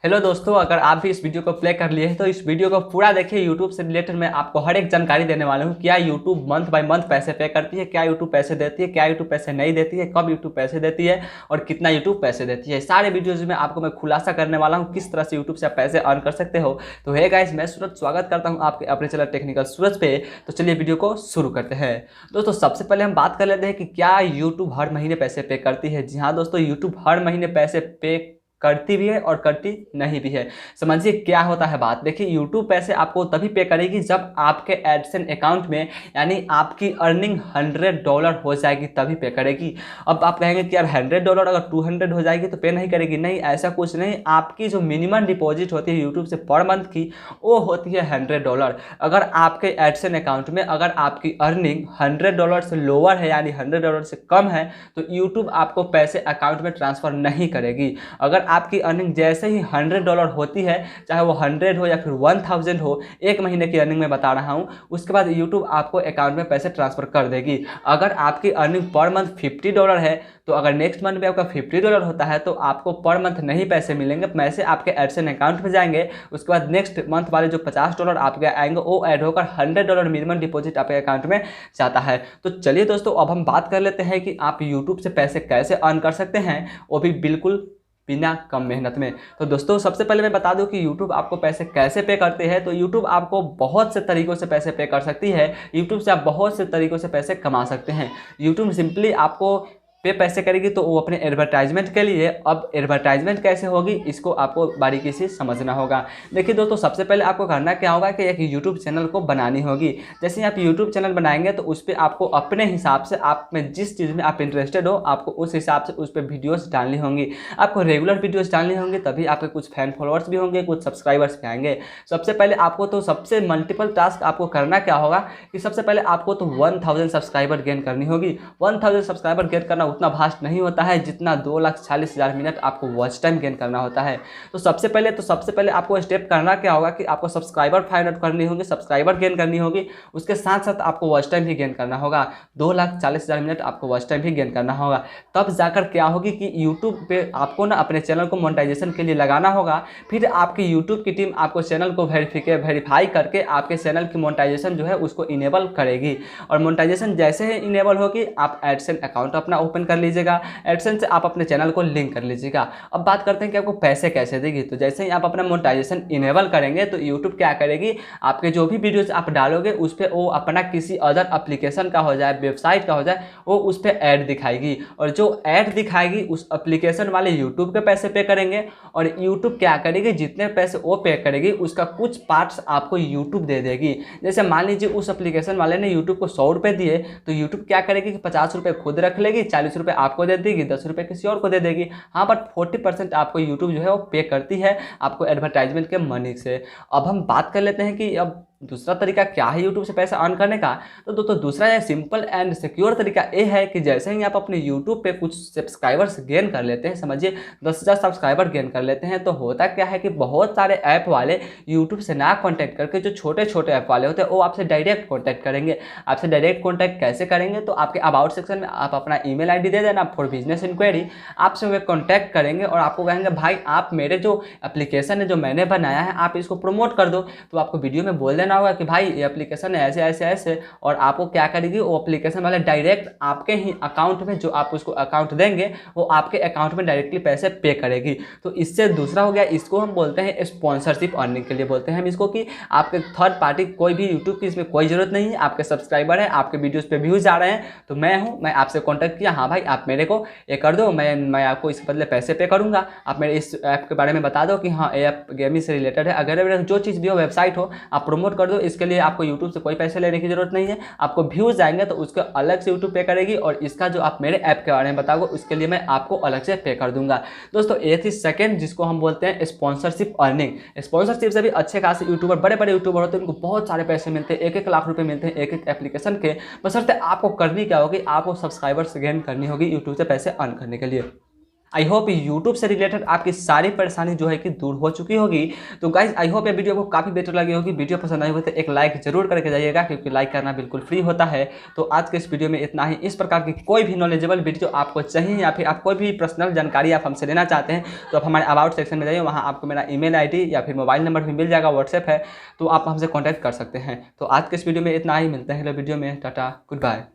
Hello दोस्तों, अगर आप भी इस वीडियो को प्ले कर लिए हैं तो इस वीडियो को पूरा देखिए। यूट्यूब से रिलेटेड मैं आपको हर एक जानकारी देने वाला हूँ। क्या यूट्यूब मंथ बाय मंथ पैसे पे करती है, क्या यूट्यूब पैसे देती है, क्या यूट्यूब पैसे नहीं देती है, कब यूट्यूब पैसे देती है और कितना यूट्यूब पैसे देती है। सारे वीडियोज में आपको मैं खुलासा करने वाला हूँ किस तरह से यूट्यूब से आप पैसे अर्न कर सकते हो। तो हे गाइस, मैं सूरज स्वागत करता हूँ आपके अपने चैनल टेक्निकल सूरज पे। तो चलिए वीडियो को शुरू करते हैं। दोस्तों, सबसे पहले हम बात कर लेते हैं कि क्या यूट्यूब हर महीने पैसे पे करती है। जी हाँ दोस्तों, यूट्यूब हर महीने पैसे पे करती भी है और करती नहीं भी है। समझिए क्या होता है बात। देखिए, यूट्यूब पैसे आपको तभी पे करेगी जब आपके एडसेंस अकाउंट में यानी आपकी अर्निंग $100 हो जाएगी, तभी पे करेगी। अब आप कहेंगे कि यार $100 अगर 200 हो जाएगी तो पे नहीं करेगी। नहीं, ऐसा कुछ नहीं। आपकी जो मिनिमम डिपॉजिट होती है यूट्यूब से पर मंथ की, वो होती है $100। अगर आपके एडसेंस अकाउंट में अगर आपकी अर्निंग $100 से लोअर है यानी $100 से कम है तो यूट्यूब आपको पैसे अकाउंट में ट्रांसफर नहीं करेगी। अगर आपकी अर्निंग जैसे ही $100 होती है, चाहे वो 100 हो या फिर 1000 हो, एक महीने की अर्निंग में बता रहा हूँ, उसके बाद यूट्यूब आपको अकाउंट में पैसे ट्रांसफर कर देगी। अगर आपकी अर्निंग पर मंथ $50 है तो अगर नेक्स्ट मंथ में आपका $50 होता है तो आपको पर मंथ नहीं पैसे मिलेंगे, पैसे आपके एडसेंस अकाउंट में जाएंगे। उसके बाद नेक्स्ट मंथ वाले जो $50 आपके आएंगे वो ऐड होकर $100 मिनिमम डिपॉजिट आपके अकाउंट में जाता है। तो चलिए दोस्तों, अब हम बात कर लेते हैं कि आप यूट्यूब से पैसे कैसे अर्न कर सकते हैं, वो भी बिल्कुल बिना कम मेहनत में। तो दोस्तों, सबसे पहले मैं बता दूं कि YouTube आपको पैसे कैसे पे करते हैं। तो YouTube आपको बहुत से तरीकों से पैसे पे कर सकती है। YouTube से आप बहुत से तरीकों से पैसे कमा सकते हैं। YouTube सिंपली आपको पे पैसे करेगी तो वो अपने एडवर्टाइजमेंट के लिए। अब एडवर्टाइजमेंट कैसे होगी इसको आपको बारीकी से समझना होगा। देखिए दोस्तों, सबसे पहले आपको करना क्या होगा कि एक यूट्यूब चैनल को बनानी होगी। जैसे ही आप यूट्यूब चैनल बनाएंगे तो उस पर आपको अपने हिसाब से, आप में जिस चीज़ में आप इंटरेस्टेड हो, आपको उस हिसाब से उस पर वीडियोज़ डालनी होंगी। आपको रेगुलर वीडियोज़ डालनी होंगी, तभी आपके कुछ फैन फॉलोअर्स भी होंगे, कुछ सब्सक्राइबर्स भी आएंगे। सबसे पहले आपको तो सबसे मल्टीपल टास्क आपको करना क्या होगा कि सबसे पहले आपको तो 1000 सब्सक्राइबर गेन करनी होगी। 1000 सब्सक्राइबर गेन करना उतना फास्ट नहीं होता है जितना 2,40,000 मिनट आपको वॉच टाइम गेन करना होता है। तो सबसे पहले आपको स्टेप करना क्या होगा कि आपको सब्सक्राइबर 500 करनी होगी, सब्सक्राइबर गेन करनी होगी। उसके साथ साथ आपको वॉच टाइम भी गेन करना होगा। 2,40,000 मिनट आपको वॉच टाइम भी गेन करना होगा। तब जाकर क्या होगी कि यूट्यूब पे आपको ना अपने चैनल को मोनेटाइजेशन के लिए लगाना होगा। फिर आपकी यूट्यूब की टीम आपको चैनल को वेरीफाई करके आपके चैनल की मोनेटाइजेशन जो है उसको इनेबल करेगी। और मोनेटाइजेशन जैसे ही इनेबल होगी, आप एडसेंस अकाउंट अपना ओपन कर लीजिएगा। एडसेंस से आप अपने चैनल को लिंक कर लीजिएगा। अब बात करते हैं कि आपको पैसे कैसे देगी। तो जैसे ही आप अपना मोनेटाइजेशन इनेबल करेंगे तो यूट्यूब क्या करेगी, आपके जो भी वीडियोस आप डालोगे उस पर वो अपना किसी अदर एप्लीकेशन का हो जाए, वेबसाइट का हो जाए, वो उस पर ऐड दिखाएगी। और जो ऐड दिखाएगी उस एप्लीकेशन वाले यूट्यूब के पैसे पे करेंगे। और यूट्यूब क्या करेगी, जितने पैसे वो पे करेगी उसका कुछ पार्ट्स आपको यूट्यूब दे देगी। जैसे मान लीजिए उस एप्लीकेशन वाले ने यूट्यूब को 100 रुपये दिए तो यूट्यूब क्या करेगी कि 50 रुपये खुद रख लेगी, 40 रुपये आपको दे देगी, 10 रुपये किसी और को दे देगी। हाँ, बट 40% आपको यूट्यूब जो है वो पे करती है आपको एडवर्टाइजमेंट के मनी से। अब हम बात कर लेते हैं कि अब दूसरा तरीका क्या है यूट्यूब से पैसा अर्न करने का। तो दोस्तों, दूसरा है सिंपल एंड सिक्योर तरीका ये है कि जैसे ही आप अपने यूट्यूब पे कुछ सब्सक्राइबर्स गेन कर लेते हैं, समझिए 10,000 सब्सक्राइबर गेन कर लेते हैं, तो होता क्या है कि बहुत सारे ऐप वाले यूट्यूब से ना कॉन्टैक्ट करके जो छोटे छोटे ऐप वाले होते हैं वो आपसे डायरेक्ट कॉन्टैक्ट करेंगे। आपसे डायरेक्ट कॉन्टैक्ट कैसे करेंगे, तो आपके अबाउट सेक्शन में आप अपना ईमेल आईडी दे देना फॉर बिजनेस इंक्वायरी। आपसे वे कॉन्टैक्ट करेंगे और आपको कहेंगे भाई आप मेरे जो एप्लीकेशन है जो मैंने बनाया है आप इसको प्रमोट कर दो। तो आपको वीडियो में बोल देना होगा कि भाई ये एप्लीकेशन है ऐसे ऐसे ऐसे, और आपको क्या करेगी वो एप्लीकेशन वाले डायरेक्ट आपके ही अकाउंट में, जो आप उसको अकाउंट देंगे वो आपके अकाउंट में डायरेक्टली पैसे पे करेगी। तो इससे दूसरा हो गया, इसको हम बोलते हैं स्पॉन्सरशिप अर्निंग के लिए बोलते हैं हम इसको, कि आपके थर्ड पार्टी कोई भी यूट्यूब की इसमें कोई जरूरत नहीं है। आपके सब्सक्राइबर है, आपके वीडियोस पे व्यूज आ रहे हैं, तो मैं हूँ, मैं आपसे कॉन्टैक्ट किया, हाँ भाई आप मेरे को ये कर दो, मैं आपको इसके बदले पैसे पे करूँगा। आप मेरे इस ऐप के बारे में बता दो कि हाँ ऐप गेमिंग से रिलेटेड है, अगर जो चीज़ भी हो वेबसाइट हो आप प्रमोट कर दो। इसके लिए आपको यूट्यूब से कोई पैसे लेने की जरूरत नहीं है। आपको व्यूज आएंगे तो उसको अलग से यूट्यूब पे करेगी, और इसका जो आप मेरे ऐप के बारे में बताओगे उसके लिए मैं आपको अलग से पे कर दूंगा। दोस्तों, ये थी सेकंड जिसको हम बोलते हैं स्पॉन्सरशिप अर्निंग। स्पॉन्सरशिप से भी अच्छे खासे यूट्यूबर, बड़े बड़े यूट्यूबर होते हैं, उनको बहुत सारे पैसे मिलते हैं, 1-1 लाख रुपए मिलते हैं एक एप्लीकेशन के। बशर्ते आपको करनी क्या होगी, आपको सब्सक्राइबर्स गेन करनी होगी यूट्यूब से पैसे अर्न करने के लिए। आई होप यूट्यूब से रिलेटेड आपकी सारी परेशानी जो है कि दूर हो चुकी होगी। तो गाइज आई होप ये वीडियो को काफ़ी बेटर लगी होगी। वीडियो पसंद आई हो तो एक लाइक जरूर करके जाइएगा, क्योंकि लाइक करना बिल्कुल फ्री होता है। तो आज के इस वीडियो में इतना ही। इस प्रकार की कोई भी नॉलेजेबल वीडियो आपको चाहिए या फिर आप कोई भी पर्सनल जानकारी आप हमसे लेना चाहते हैं तो आप हमारे अबाउट सेक्शन में जाइए, वहाँ आपको मेरा ईमेल आईडी या फिर मोबाइल नंबर भी मिल जाएगा, व्हाट्सएप है, तो आप हमसे कॉन्टैक्ट कर सकते हैं। तो आज के इस वीडियो में इतना ही। मिलते हैं अगले वीडियो में। Tata, good bye.